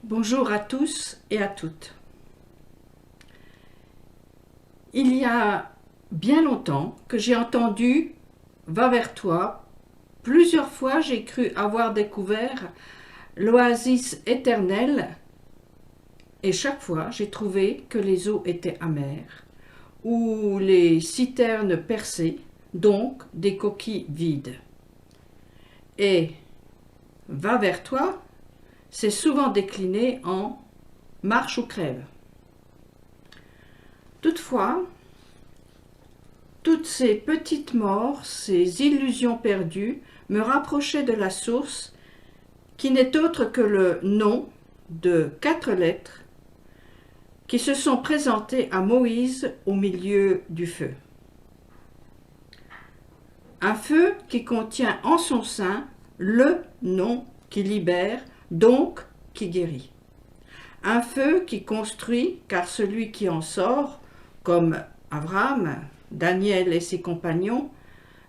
Bonjour à tous et à toutes. Il y a bien longtemps que j'ai entendu Va vers toi. Plusieurs fois j'ai cru avoir découvert l'oasis éternelle et chaque fois j'ai trouvé que les eaux étaient amères ou les citernes percées, donc des coquilles vides. Et Va vers toi, c'est souvent décliné en marche ou crève. Toutefois, toutes ces petites morts, ces illusions perdues, me rapprochaient de la source qui n'est autre que le nom de 4 lettres qui se sont présentées à Moïse au milieu du feu. Un feu qui contient en son sein le nom qui libère, donc qui guérit. Un feu qui construit, car celui qui en sort, comme Abraham, Daniel et ses compagnons,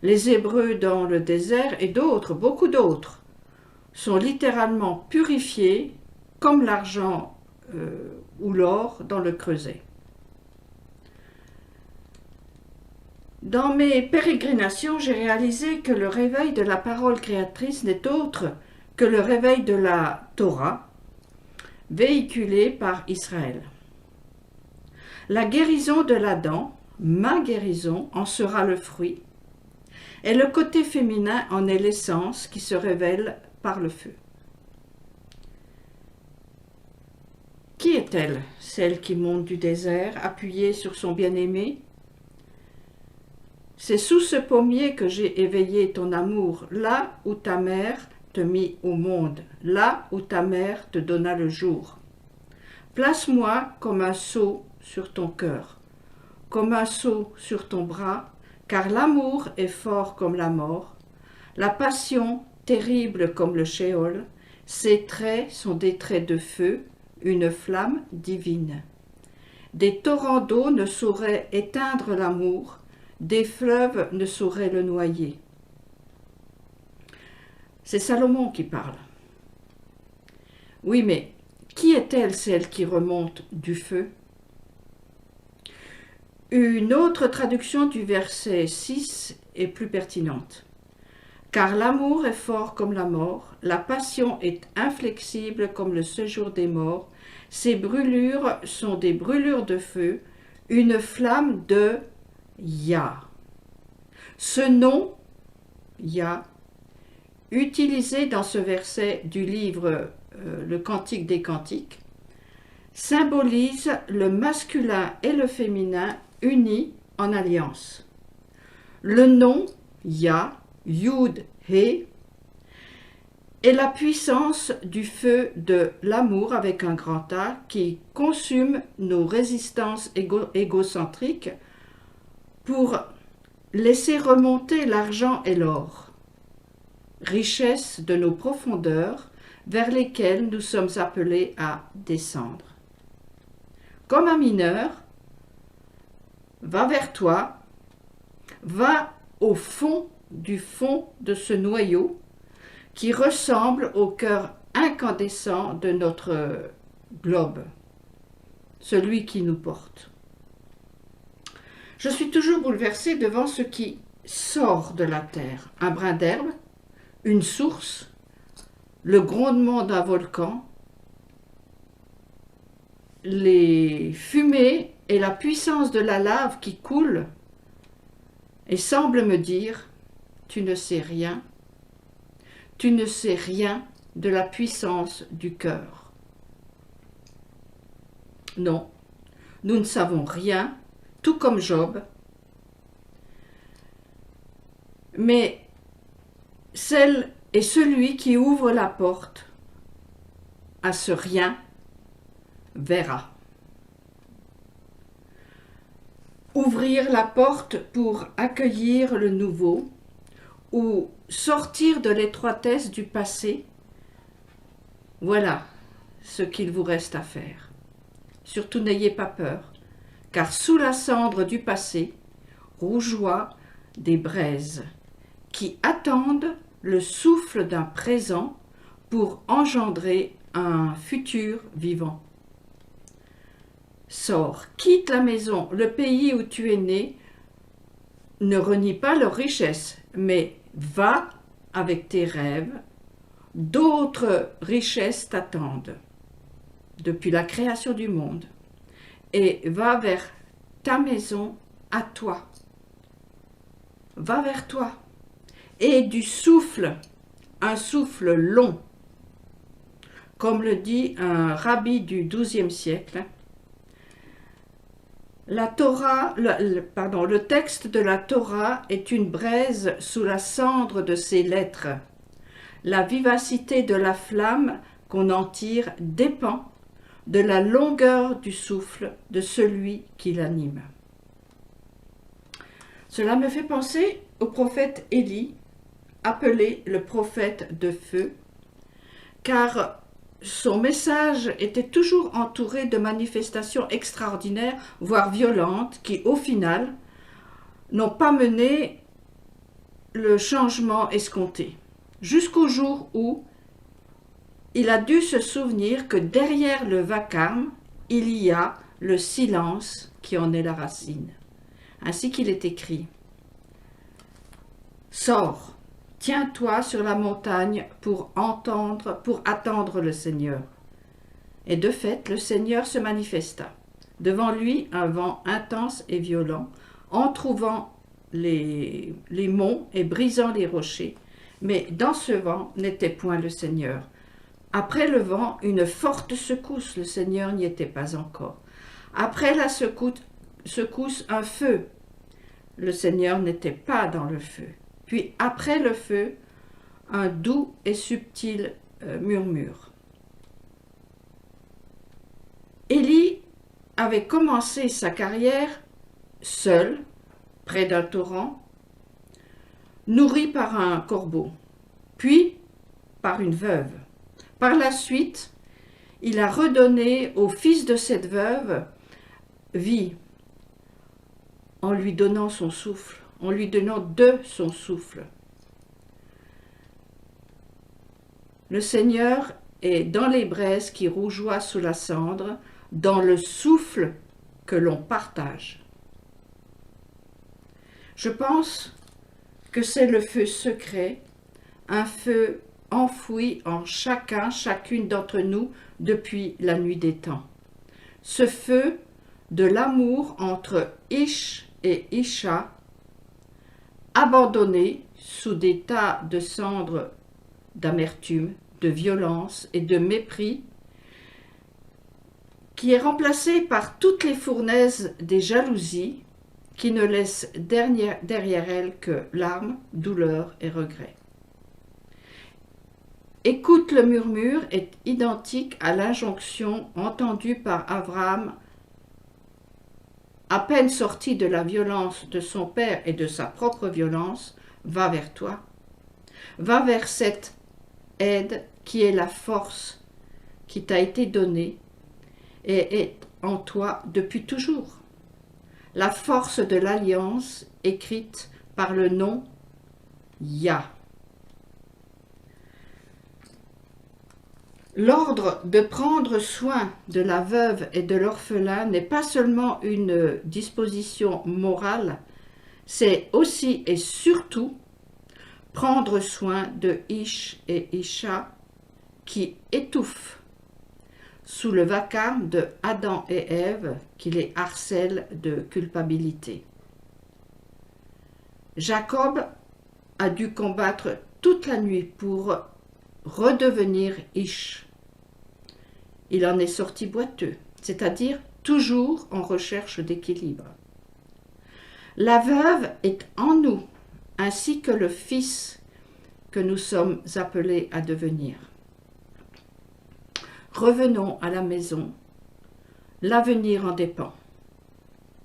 les Hébreux dans le désert et d'autres, beaucoup d'autres, sont littéralement purifiés comme l'argent ou l'or dans le creuset. Dans mes pérégrinations, j'ai réalisé que le réveil de la parole créatrice n'est autre que le réveil de la Torah, véhiculé par Israël. La guérison de l'Adam, ma guérison, en sera le fruit, et le côté féminin en est l'essence qui se révèle par le feu. Qui est-elle, celle qui monte du désert, appuyée sur son bien-aimé? C'est sous ce pommier que j'ai éveillé ton amour, là où ta mère te mit au monde, là où ta mère te donna le jour. Place-moi comme un sceau sur ton cœur, comme un sceau sur ton bras, car l'amour est fort comme la mort, la passion terrible comme le Sheol, ses traits sont des traits de feu, une flamme divine. Des torrents d'eau ne sauraient éteindre l'amour, des fleuves ne sauraient le noyer. C'est Salomon qui parle. Oui, mais qui est-elle, celle qui remonte du feu? Une autre traduction du verset 6 est plus pertinente. Car l'amour est fort comme la mort, la passion est inflexible comme le séjour des morts, ses brûlures sont des brûlures de feu, une flamme de Yah. Ce nom, Yah, utilisé dans ce verset du livre Le Cantique des Cantiques, symbolise le masculin et le féminin unis en alliance. Le nom Yah, Yud, He, est la puissance du feu de l'amour avec un grand A qui consume nos résistances égocentriques pour laisser remonter l'argent et l'or, richesse de nos profondeurs vers lesquelles nous sommes appelés à descendre. Comme un mineur, va vers toi, va au fond de ce noyau qui ressemble au cœur incandescent de notre globe, celui qui nous porte. Je suis toujours bouleversée devant ce qui sort de la terre, un brin d'herbe, une source, le grondement d'un volcan, les fumées et la puissance de la lave qui coule et semble me dire « Tu ne sais rien, tu ne sais rien de la puissance du cœur. » Non, nous ne savons rien, tout comme Job, mais celle et celui qui ouvre la porte à ce rien verra. Ouvrir la porte pour accueillir le nouveau ou sortir de l'étroitesse du passé, voilà ce qu'il vous reste à faire. Surtout n'ayez pas peur, car sous la cendre du passé rougeoient des braises qui attendent le souffle d'un présent pour engendrer un futur vivant. Sors, quitte la maison, le pays où tu es né, ne renie pas leur richesse, mais va avec tes rêves, d'autres richesses t'attendent depuis la création du monde, et va vers ta maison à toi. Va vers toi, et du souffle, un souffle long, comme le dit un rabbi du XIIe siècle. Le texte de la Torah est une braise sous la cendre de ses lettres. La vivacité de la flamme qu'on en tire dépend de la longueur du souffle de celui qui l'anime. Cela me fait penser au prophète Élie, appelé le prophète de feu, car son message était toujours entouré de manifestations extraordinaires, voire violentes, qui, au final, n'ont pas mené le changement escompté. Jusqu'au jour où il a dû se souvenir que derrière le vacarme, il y a le silence qui en est la racine. Ainsi qu'il est écrit. Sors, tiens-toi sur la montagne pour attendre le Seigneur. Et de fait, le Seigneur se manifesta. Devant lui, un vent intense et violent, entrouvant les monts et brisant les rochers. Mais dans ce vent n'était point le Seigneur. Après le vent, une forte secousse, le Seigneur n'y était pas encore. Après la secousse, un feu, le Seigneur n'était pas dans le feu. Puis après le feu, un doux et subtil murmure. Élie avait commencé sa carrière seul, près d'un torrent, nourri par un corbeau, puis par une veuve. Par la suite, il a redonné au fils de cette veuve vie, en lui donnant son souffle, en lui donnant de son souffle. Le Seigneur est dans les braises qui rougeoient sous la cendre, dans le souffle que l'on partage. Je pense que c'est le feu secret, un feu enfoui en chacune d'entre nous depuis la nuit des temps. Ce feu de l'amour entre Ish et Isha, abandonné sous des tas de cendres d'amertume, de violence et de mépris, qui est remplacé par toutes les fournaises des jalousies qui ne laissent derrière elles que larmes, douleurs et regrets. Écoute le murmure est identique à l'injonction entendue par Abraham à peine sorti de la violence de son père et de sa propre violence. Va vers toi, va vers cette aide qui est la force qui t'a été donnée et est en toi depuis toujours. La force de l'alliance écrite par le nom Yah. L'ordre de prendre soin de la veuve et de l'orphelin n'est pas seulement une disposition morale, c'est aussi et surtout prendre soin de Ish et Isha qui étouffent sous le vacarme de Adam et Ève qui les harcèlent de culpabilité. Jacob a dû combattre toute la nuit pour redevenir Ish. Il en est sorti boiteux, c'est-à-dire toujours en recherche d'équilibre. La veuve est en nous, ainsi que le fils que nous sommes appelés à devenir. Revenons à la maison, l'avenir en dépend.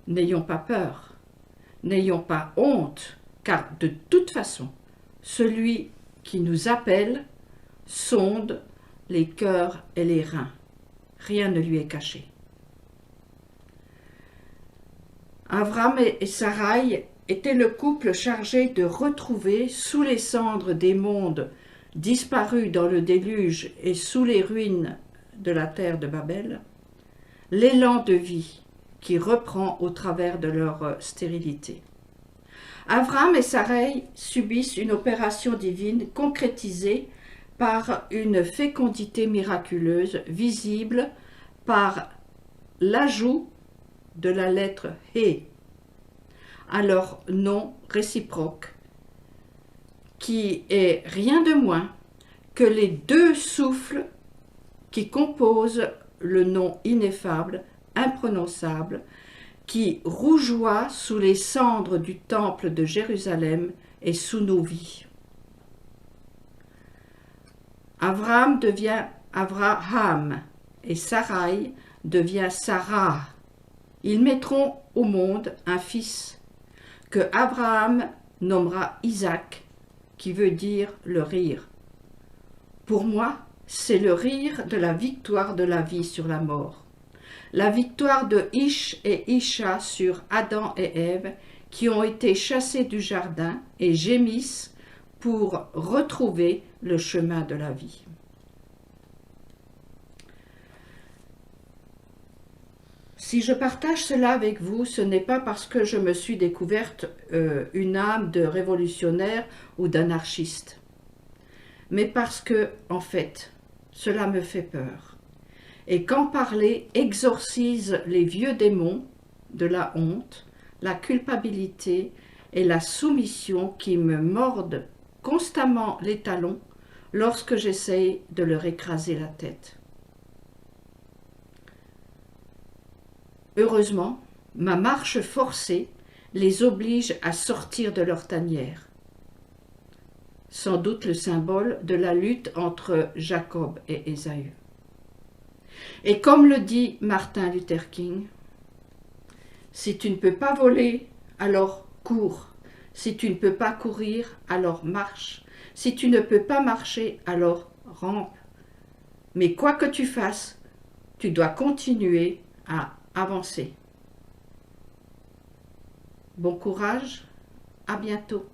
N'ayons pas peur, n'ayons pas honte, car de toute façon, celui qui nous appelle sonde les cœurs et les reins. Rien ne lui est caché. Avram et Sarai étaient le couple chargé de retrouver, sous les cendres des mondes disparus dans le déluge et sous les ruines de la terre de Babel, l'élan de vie qui reprend au travers de leur stérilité. Abraham et Sarai subissent une opération divine concrétisée par une fécondité miraculeuse visible par l'ajout de la lettre He à leur nom réciproque, qui est rien de moins que les deux souffles qui composent le nom ineffable, imprononçable, qui rougeoie sous les cendres du temple de Jérusalem et sous nos vies. Abraham devient Abraham et Sarai devient Sarah. Ils mettront au monde un fils que Abraham nommera Isaac, qui veut dire le rire. Pour moi, c'est le rire de la victoire de la vie sur la mort. La victoire de Ish et Isha sur Adam et Ève, qui ont été chassés du jardin et gémissent pour retrouver le chemin de la vie. Si je partage cela avec vous, ce n'est pas parce que je me suis découverte une âme de révolutionnaire ou d'anarchiste, mais parce que, en fait, cela me fait peur. Et qu'en parler exorcise les vieux démons de la honte, la culpabilité et la soumission qui me mordent constamment les talons lorsque j'essaye de leur écraser la tête. Heureusement, ma marche forcée les oblige à sortir de leur tanière. Sans doute le symbole de la lutte entre Jacob et Ésaü. Et comme le dit Martin Luther King, si tu ne peux pas voler, alors cours. Si tu ne peux pas courir, alors marche. Si tu ne peux pas marcher, alors rampe. Mais quoi que tu fasses, tu dois continuer à avancer. Bon courage, à bientôt.